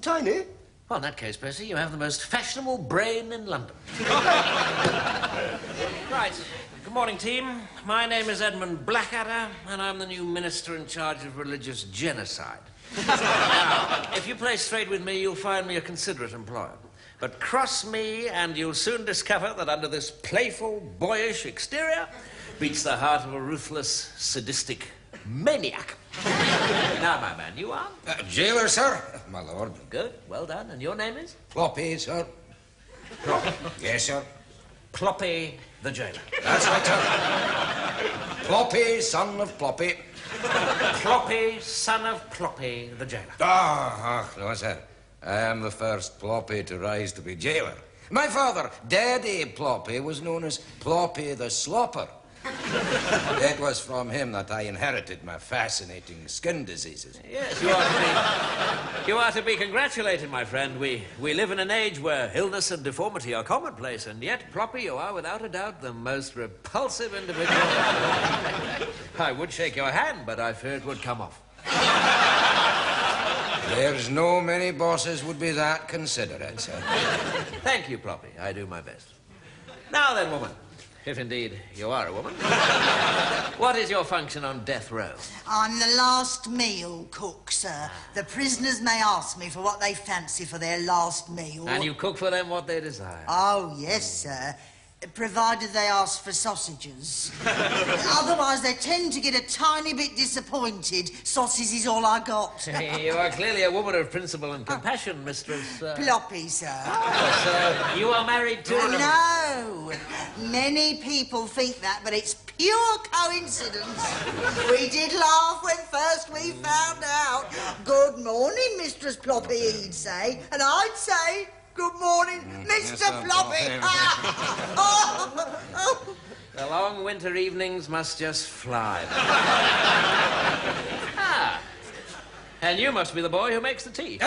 Tiny? Well, in that case, Percy, you have the most fashionable brain in London. Right. Good morning, team. My name is Edmund Blackadder, and I'm the new minister in charge of religious genocide. Now, if you play straight with me, you'll find me a considerate employer. But cross me, and you'll soon discover that under this playful, boyish exterior beats the heart of a ruthless, sadistic maniac. Now, my man, you are? Jailer, sir. My lord. Good. Well done. And your name is? Ploppy, sir. Ploppy. Yes, sir. Ploppy the jailer. That's right, sir. Ploppy, son of Ploppy. Ploppy, son of Ploppy the jailer. No, sir. I am the first Ploppy to rise to be jailer. My father, Daddy Ploppy, was known as Ploppy the Slopper. It was from him that I inherited my fascinating skin diseases. Yes, you are to be congratulated, my friend. We live in an age where illness and deformity are commonplace, and yet, Ploppy, you are without a doubt the most repulsive individual. I would shake your hand, but I fear it would come off. There's no many bosses would be that considerate, sir. Thank you, Ploppy. I do my best. Now then, woman. If indeed you are a woman. What is your function on death row? I'm the last meal cook, sir. The prisoners may ask me for what they fancy for their last meal. And you cook for them what they desire? Oh, yes, sir. Provided they ask for sausages. Otherwise, they tend to get a tiny bit disappointed. Sausage is all I got. You are clearly a woman of principle and compassion, Mistress... Ploppy, sir. Oh, so you are married to... No. Many people think that, but it's pure coincidence. We did laugh when first we found out. Good morning, Mistress Ploppy, he'd say. And I'd say... Good morning, Mr. Ploppy. The long winter evenings must just fly. And you must be the boy who makes the tea.